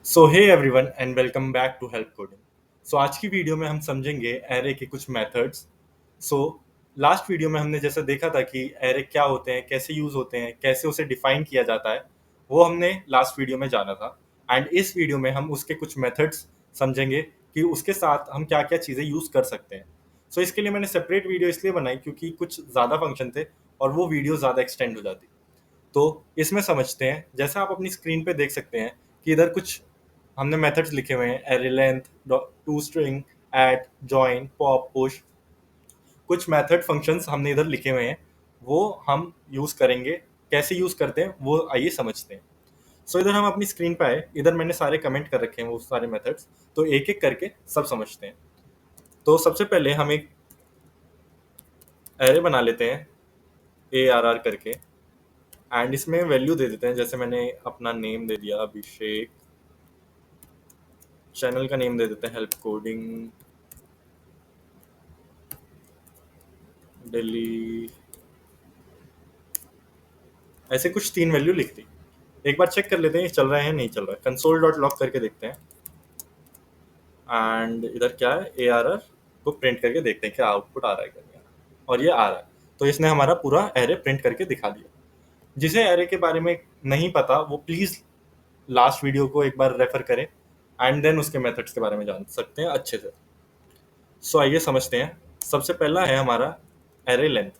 So hey everyone and welcome back to help coding. So आज की video में हम समझेंगे एरे के कुछ मेथड्स। सो लास्ट वीडियो में हमने जैसा देखा था कि एरे क्या होते हैं, कैसे यूज होते हैं, कैसे उसे डिफाइन किया जाता है, वो हमने लास्ट वीडियो में जाना था। एंड इस वीडियो में हम उसके कुछ मेथड्स समझेंगे कि उसके साथ हम क्या क्या चीज़ें यूज कर सकते हैं। सो इसके लिए मैंने सेपरेट वीडियो इसलिए बनाई क्योंकि कुछ ज़्यादा फंक्शन थे और वो वीडियो ज़्यादा एक्सटेंड हो जाती। तो इसमें समझते हैं, जैसा आप अपनी स्क्रीन पे देख सकते हैं कि इधर कुछ हमने मेथड्स लिखे हुए हैं: array length, to string, add, join, pop, push. कुछ मेथड फंक्शंस हमने इधर लिखे हुए हैं, वो हम यूज करेंगे। कैसे यूज करते हैं वो आइए समझते हैं। सो इधर हम अपनी स्क्रीन पे आए, इधर मैंने सारे कमेंट कर रखे हैं वो सारे मेथड्स। तो एक एक करके सब समझते हैं। तो सबसे पहले हम एक एरे बना लेते हैं, ARR करके। एंड इसमें वैल्यू दे देते हैं, जैसे मैंने अपना नेम दे दिया अभिषेक, चैनल का नेम दे देते हैं हेल्प कोडिंग दिल्ली। ऐसे कुछ 3 वैल्यू लिख दी। एक बार चेक कर लेते हैं ये चल रहा है नहीं चल रहा है। कंसोल डॉट लॉग करके देखते हैं। एंड इधर क्या है, ARR को प्रिंट करके देखते हैं क्या आउटपुट आ रहा है क्या नहीं आ रहा है। और ये आ रहा है, तो इसने हमारा पूरा एरे प्रिंट करके दिखा दिया। जिसे एरे के बारे में नहीं पता वो प्लीज़ लास्ट वीडियो को एक बार रेफर करें एंड देन उसके मेथड्स के बारे में जान सकते हैं अच्छे से। सो आइए समझते हैं। सबसे पहला है हमारा एरे लेंथ।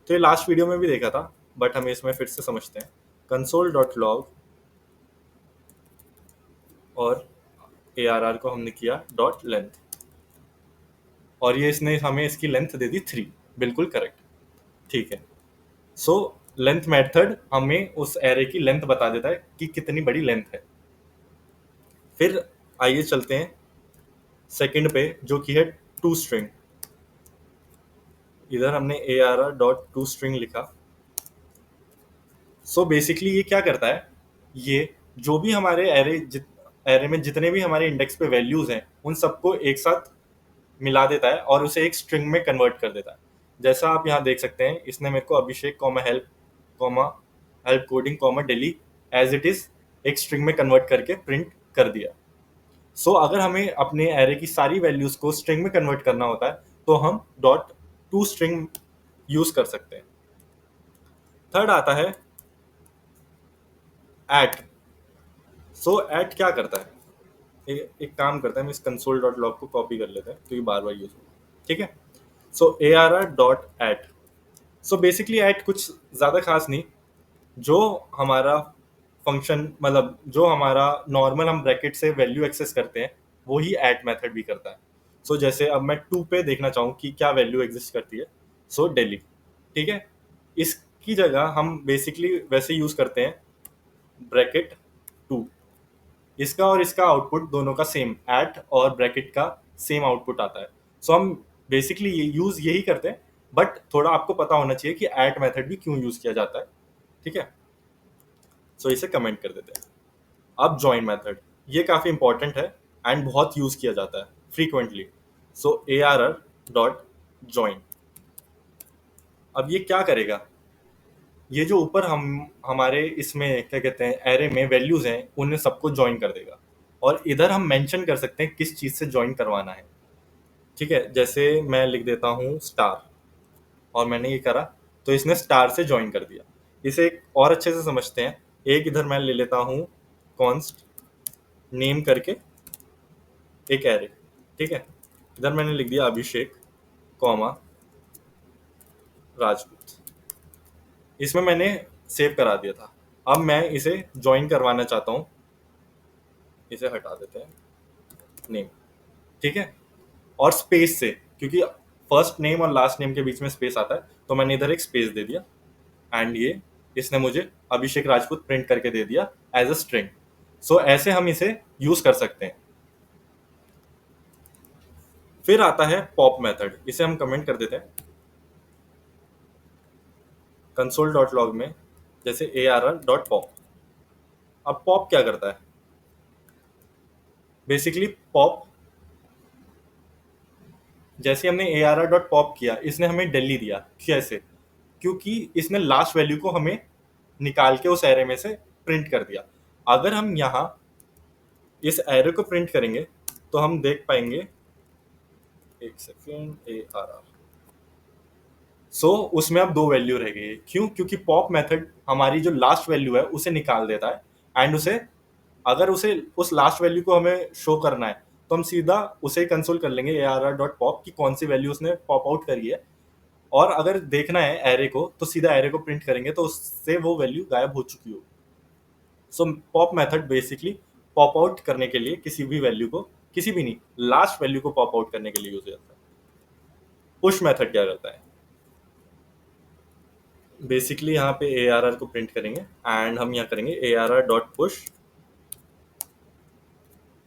तो ये लास्ट वीडियो में भी देखा था, बट हम इसमें फिर से समझते हैं। कंसोल डॉट लॉग और ARR को हमने किया डॉट लेंथ, और ये इसने हमें इसकी लेंथ दे दी 3। बिल्कुल करेक्ट, ठीक है। सो लेंथ मेथड हमें उस एरे की लेंथ बता देता है कि कितनी बड़ी लेंथ है। फिर आइए चलते हैं सेकंड पे, जो कि है टू स्ट्रिंग। इधर हमने ARR डॉट टू स्ट्रिंग लिखा। सो बेसिकली ये क्या करता है, ये जो भी हमारे एरे में जितने भी हमारे इंडेक्स पे वैल्यूज हैं उन सबको एक साथ मिला देता है और उसे एक स्ट्रिंग में कन्वर्ट कर देता है। जैसा आप यहाँ देख सकते हैं, इसने मेरे को Abhishek comma help coding comma daily as it is एक स्ट्रिंग में कन्वर्ट करके प्रिंट कर दिया। सो अगर हमें अपने एरे की सारी वैल्यूज को स्ट्रिंग में कन्वर्ट करना होता है तो हम डॉट टू स्ट्रिंग यूज कर सकते हैं। थर्ड आता है एट। सो एट क्या करता है, एक काम करता है, हम इस कंसोल डॉट लॉग को कॉपी कर लेते हैं क्योंकि बार बार यूज होगा। ठीक है। So ARR dot at. So basically at कुछ ज़्यादा खास नहीं, जो हमारा फंक्शन मतलब जो हमारा नॉर्मल हम ब्रैकेट से वैल्यू एक्सेस करते हैं वो ही एट मेथड भी करता है। सो जैसे अब मैं 2 पे देखना चाहूँ कि क्या वैल्यू एग्जिस्ट करती है। सो दिल्ली, ठीक है। इसकी जगह हम बेसिकली वैसे यूज़ करते हैं ब्रैकेट 2। इसका और इसका आउटपुट दोनों का सेम, एट और ब्रैकेट का सेम आउटपुट आता है। सो हम बेसिकली ये यूज़ यही करते हैं, बट थोड़ा आपको पता होना चाहिए कि एट मेथड भी क्यों यूज़ किया जाता है। ठीक है। सो इसे कमेंट कर देते हैं। अब जॉइन मेथड, ये काफ़ी इंपॉर्टेंट है एंड बहुत यूज़ किया जाता है फ्रीक्वेंटली। सो ARR डॉट जॉइन। अब ये क्या करेगा, ये जो ऊपर हम हमारे इसमें क्या कहते हैं एरे में वैल्यूज हैं उन्हें सबको ज्वाइन कर देगा। और इधर हम मेंशन कर सकते हैं किस चीज़ से ज्वाइन करवाना है। ठीक है, जैसे मैं लिख देता हूँ स्टार, और मैंने ये करा तो इसने स्टार से ज्वाइन कर दिया। इसे एक और अच्छे से समझते हैं। एक इधर मैं ले लेता हूँ कॉन्स्ट नेम करके एक एरे। ठीक है, इधर मैंने लिख दिया अभिषेक कॉमा राजपूत। इसमें मैंने सेव करा दिया था। अब मैं इसे ज्वाइन करवाना चाहता हूँ, इसे हटा देते हैं नेम। ठीक है, और स्पेस से, क्योंकि फर्स्ट नेम और लास्ट नेम के बीच में स्पेस आता है तो मैंने इधर एक स्पेस दे दिया। एंड ये इसने मुझे अभिषेक राजपूत प्रिंट करके दे दिया एज अ स्ट्रिंग। सो ऐसे हम इसे यूज कर सकते हैं। फिर आता है पॉप मेथड, इसे हम कमेंट कर देते हैं कंसोल डॉट लॉग में, जैसे ARR डॉट पॉप। अब पॉप क्या करता है, बेसिकली पॉप जैसे हमने ARR डॉट पॉप किया, इसने हमें दिल्ली दिया। कैसे, क्योंकि इसने लास्ट वैल्यू को हमें निकाल के उस एरे में से प्रिंट कर दिया। अगर हम यहाँ इस एरे को प्रिंट करेंगे तो हम देख पाएंगे, एक सेकेंड, ARR। सो उसमें अब दो वैल्यू रह गई। क्यों? क्योंकि पॉप मेथड हमारी जो लास्ट वैल्यू है उसे निकाल देता है, एंड उसे, अगर उसे उस लास्ट वैल्यू को हमें शो करना है तो हम सीधा उसे कंसोल कर लेंगे ARR.pop की कौन सी वैल्यू उसने पॉप आउट करी है, और अगर देखना है एरे को तो सीधा एरे को प्रिंट करेंगे तो उससे वो वैल्यू गायब हो चुकी हो। So pop method basically pop out करने के लिए किसी भी वैल्यू को, किसी भी नहीं, लास्ट वैल्यू को पॉप आउट करने के लिए यूज होता है। पुश मेथड क्या करता है? बेसिकली यहाँ पे ARR को प्रिंट करेंगे एंड हम यहाँ करेंगे ARR.push।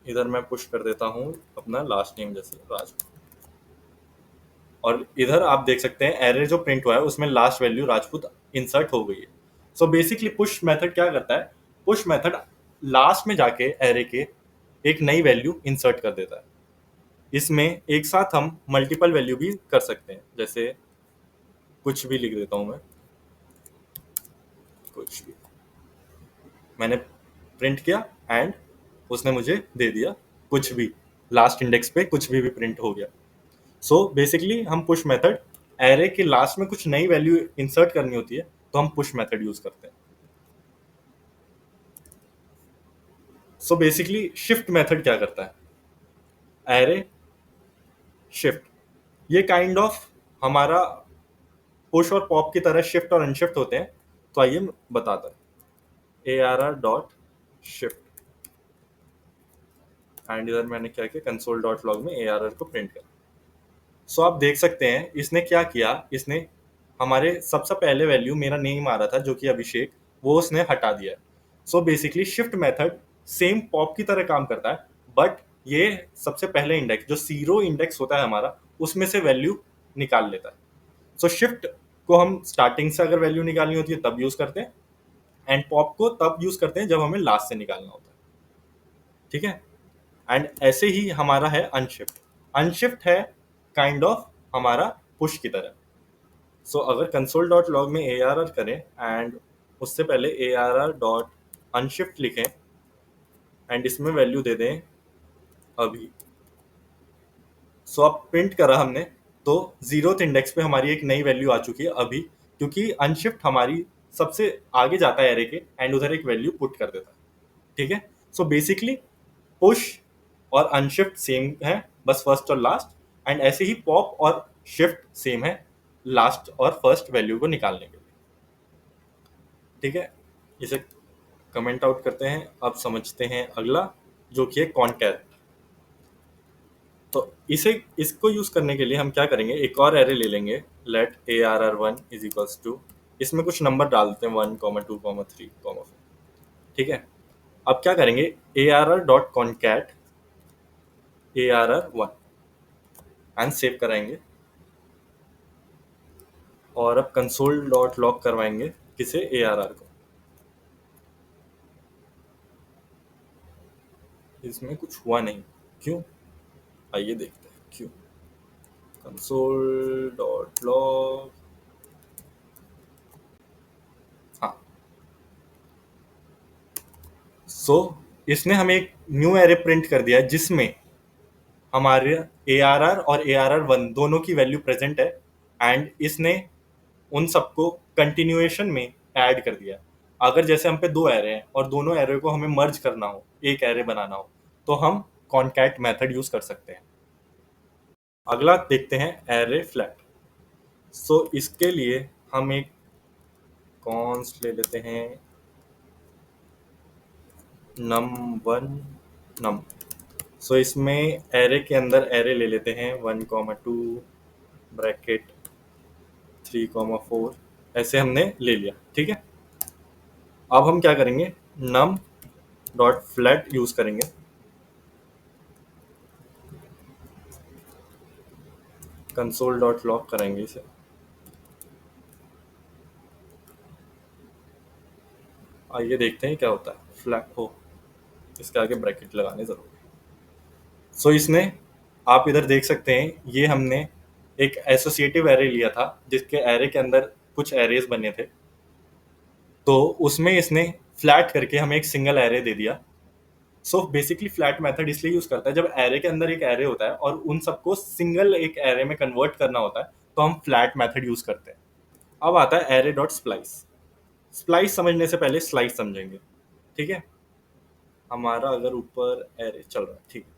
इधर मैं पुश कर देता हूँ अपना लास्ट नेम जैसे राज, और इधर आप देख सकते हैं एरे जो प्रिंट हुआ है उसमें लास्ट वैल्यू राजपूत इंसर्ट हो गई है। सो बेसिकली पुश मेथड क्या करता है? पुश मेथड लास्ट में जाके एरे के एक नई वैल्यू इंसर्ट कर देता है। इसमें एक साथ हम मल्टीपल वैल्यू भी कर सकते हैं, जैसे कुछ भी लिख देता हूं मैं, कुछ भी मैंने प्रिंट किया एंड उसने मुझे दे दिया कुछ भी, लास्ट इंडेक्स पे कुछ भी प्रिंट हो गया। सो बेसिकली हम पुश मेथड, एरे के लास्ट में कुछ नई वैल्यू इंसर्ट करनी होती है तो हम पुश मेथड यूज करते हैं। सो बेसिकली शिफ्ट मेथड क्या करता है? एरे शिफ्ट, ये काइंड ऑफ हमारा पुश और पॉप की तरह शिफ्ट और अनशिफ्ट होते हैं। तो आइए मैं बताता है। ARR.shift, एंड इधर मैंने क्या किया, console.log में ARR को प्रिंट कर। सो आप देख सकते हैं इसने क्या किया, इसने हमारे सबसे पहले वैल्यू मेरा नेम आ रहा था जो कि अभिषेक, वो उसने हटा दिया। So basically shift method same pop की तरह काम करता है, बट ये सबसे पहले इंडेक्स जो जीरो इंडेक्स होता है हमारा उसमें से वैल्यू निकाल लेता है। सो शिफ्ट को हम स्टार्टिंग से अगर वैल्यू निकालनी होती है तब यूज करते हैं, एंड पॉप को तब यूज करते हैं जब हमें लास्ट से निकालना होता है। ठीक है? एंड ऐसे ही हमारा है अनशिफ्ट। अनशिफ्ट है काइंड ऑफ हमारा पुश की तरह। सो अगर console.log में ARR करें एंड उससे पहले ARR.unshift लिखें एंड इसमें वैल्यू दे दें अभी। सो अब प्रिंट करा हमने तो जीरोथ इंडेक्स पे हमारी एक नई वैल्यू आ चुकी है अभी, क्योंकि अनशिफ्ट हमारी सबसे आगे जाता है एरे के एंड उधर एक वैल्यू पुट कर देता है। ठीक है? सो बेसिकली पुश और अनशिफ्ट सेम है, बस फर्स्ट और लास्ट, एंड ऐसे ही पॉप और शिफ्ट सेम है, लास्ट और फर्स्ट वैल्यू को निकालने के लिए। ठीक है? इसे कमेंट आउट करते हैं। अब समझते हैं अगला जो कि है कॉन्कैट। तो इसे, इसको यूज करने के लिए हम क्या करेंगे, एक और एरे ले लेंगे, late ARR1 is equals to, इसमें कुछ नंबर डाल देते हैं 1, 2, 3, 4। ठीक है? अब क्या करेंगे, ARR.concat ARR1 एंड सेव कराएंगे, और अब console.log करवाएंगे किसे, ARR को। इसमें कुछ हुआ नहीं, क्यों? आइए देखते हैं क्यों। console.log, हाँ। सो इसने हमें एक न्यू एरे प्रिंट कर दिया है जिसमें हमारे ARR और ARR1 दोनों की वैल्यू प्रेजेंट है, एंड इसने उन सबको कंटिन्यूएशन में ऐड कर दिया। अगर जैसे हम पे दो एरे हैं और दोनों एरे को हमें मर्ज करना हो, एक एरे बनाना हो, तो हम कॉन्कैट मेथड यूज कर सकते हैं। अगला देखते हैं एरे फ्लैट। सो इसके लिए हम एक कॉन्स्ट ले लेते हैं, num1 num। सो इसमें एरे के अंदर एरे ले लेते हैं 1, 2 ब्रैकेट 3, 4, ऐसे हमने ले लिया। ठीक है? अब हम क्या करेंगे, num डॉट फ्लैट यूज करेंगे, console.log कराएंगे इसे। आइए देखते हैं क्या होता है। फ्लैट हो, इसके आगे ब्रैकेट लगाने जरूरी है। सो इसने, आप इधर देख सकते हैं, ये हमने एक एसोसिएटिव एरे लिया था जिसके एरे के अंदर कुछ एरेज बने थे, तो उसमें इसने फ्लैट करके हमें एक सिंगल एरे दे दिया। सो बेसिकली फ्लैट मेथड इसलिए यूज करता है जब एरे के अंदर एक एरे होता है और उन सबको सिंगल एक एरे में कन्वर्ट करना होता है, तो हम फ्लैट मेथड यूज करते हैं। अब आता है एरे डॉट स्प्लाइस। स्प्लाइस समझने से पहले स्लाइस समझेंगे, ठीक है। हमारा अगर ऊपर एरे चल रहा है, ठीक है,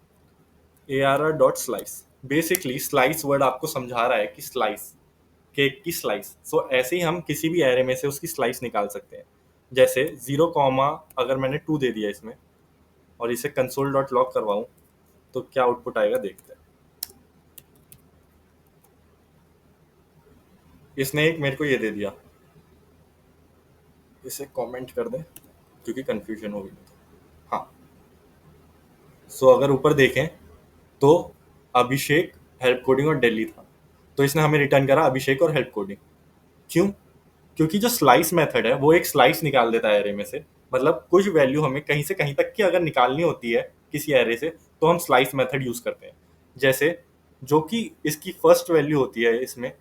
A R R dot slice. Basically slice word आपको समझा रहा है कि स्लाइस, केक की स्लाइस। सो ऐसे ही हम किसी भी एरे में से उसकी स्लाइस निकाल सकते हैं। जैसे 0, अगर मैंने 2 दे दिया इसमें और इसे कंसोल डॉट लॉग करवाऊं, तो क्या आउटपुट आएगा देखते हैं। इसने एक मेरे को ये दे दिया, इसे कमेंट कर दें क्योंकि कंफ्यूजन हो गई। हाँ, सो अगर ऊपर देखें तो अभिषेक, हेल्प कोडिंग और दिल्ली था, तो इसने हमें रिटर्न करा अभिषेक और हेल्प कोडिंग। क्यों? क्योंकि जो स्लाइस मेथड है वो एक स्लाइस निकाल देता है एरे में से। मतलब कुछ वैल्यू हमें कहीं से कहीं तक की अगर निकालनी होती है किसी एरे से, तो हम स्लाइस मेथड यूज करते हैं। जैसे जो कि इसकी फर्स्ट वैल्यू होती है इसमें,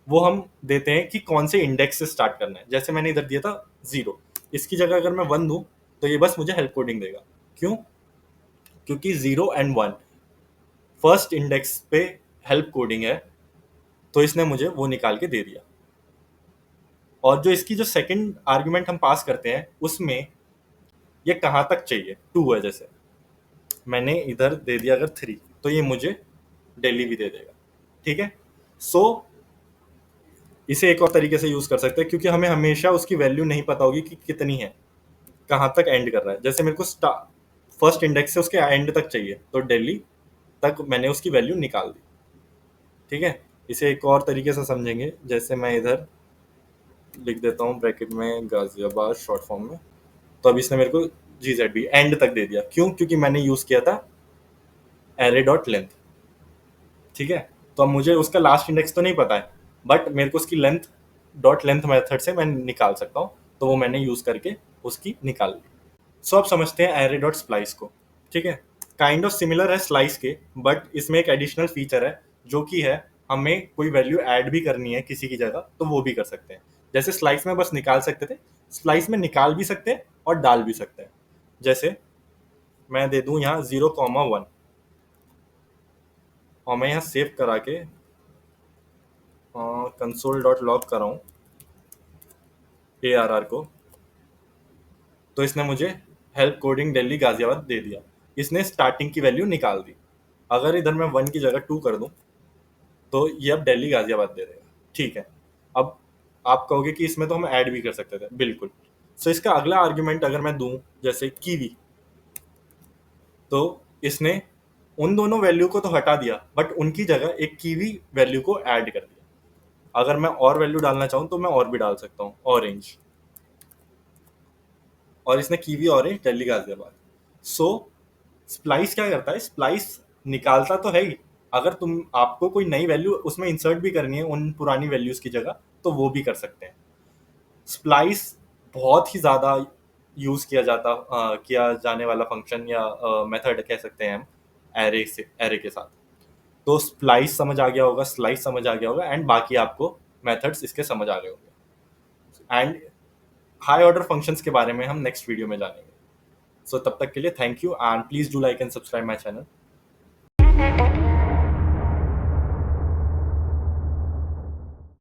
वो हम देते हैं कि कौन से इंडेक्स से स्टार्ट करना है। जैसे मैंने इधर दिया था 0, इसकी जगह अगर मैं 1 दूं तो ये बस मुझे हेल्प कोडिंग देगा। क्यों? क्योंकि 0 और 1 फर्स्ट इंडेक्स पे हेल्प कोडिंग है, तो इसने मुझे वो निकाल के दे दिया। और जो इसकी जो सेकंड आर्गुमेंट हम पास करते हैं उसमें ये कहाँ तक चाहिए, 2 है, जैसे मैंने इधर दे दिया अगर 3, तो ये मुझे दिल्ली भी दे देगा, ठीक है। सो इसे एक और तरीके से यूज कर सकते हैं, क्योंकि हमें हमेशा उसकी वैल्यू नहीं पता होगी कि कितनी है, कहाँ तक एंड कर रहा है। जैसे मेरे को फर्स्ट इंडेक्स से उसके एंड तक चाहिए, तो दिल्ली तक मैंने उसकी वैल्यू निकाल दी, ठीक है। इसे एक और तरीके से समझेंगे, जैसे मैं इधर लिख देता हूँ ब्रैकेट में गाजियाबाद शॉर्ट फॉर्म में, तो अब इसने मेरे को GZB एंड तक दे दिया। क्यों? क्योंकि मैंने यूज किया था एरे डॉट लेंथ, ठीक है। तो अब मुझे उसका लास्ट इंडेक्स तो नहीं पता है, बट मेरे को उसकी लेंथ डॉट लेंथ मेथड से मैं निकाल सकता हूँ, तो वो मैंने यूज करके उसकी निकाल ली। सो अब समझते हैं एरे डॉट स्प्लाइस को, ठीक है। काइंड ऑफ सिमिलर है स्लाइस के, बट इसमें एक एडिशनल फीचर है, जो कि है हमें कोई वैल्यू ऐड भी करनी है किसी की जगह, तो वो भी कर सकते हैं। जैसे स्लाइस में बस निकाल सकते थे, स्लाइस में निकाल भी सकते हैं और डाल भी सकते हैं। जैसे मैं दे दूं यहाँ 0, 1, और मैं यहाँ सेव करा के कंसोल डॉट लॉग कराऊँ ARR को, तो इसने मुझे हेल्प कोडिंग दिल्ली गाजियाबाद दे दिया। इसने स्टार्टिंग की वैल्यू निकाल दी। अगर इधर मैं 1 की जगह 2 कर दूं, तो ये अब दिल्ली गाजियाबाद दे देगा, ठीक है। अब आप कहोगे कि इसमें तो हम ऐड भी कर सकते थे, बिल्कुल। सो इसका अगला आर्ग्यूमेंट अगर मैं दूं, जैसे कीवी, तो इसने उन दोनों वैल्यू को तो हटा दिया, बट उनकी जगह एक कीवी वैल्यू को ऐड कर दिया। अगर मैं और वैल्यू डालना चाहूँ तो मैं और भी डाल सकता हूँ, ऑरेंज, और इसने कीवी ऑरेंज दिल्ली गाजियाबाद। सो स्प्लाइस क्या करता है, स्प्लाइस निकालता तो है ही, अगर तुम आपको कोई नई वैल्यू उसमें इंसर्ट भी करनी है उन पुरानी वैल्यूज की जगह, तो वो भी कर सकते हैं। स्प्लाइस बहुत ही ज़्यादा यूज़ किया जाने वाला फंक्शन या मेथड कह सकते हैं हम, एरे के साथ। तो स्प्लाइस समझ आ गया होगा, स्लाइस समझ आ गया होगा, एंड बाकी आपको मेथड्स इसके समझ आ गए होंगे। एंड हाई ऑर्डर फंक्शंस के बारे में हम नेक्स्ट वीडियो में जानेंगे। सो तब तक के लिए thank you, and please do like and subscribe my channel.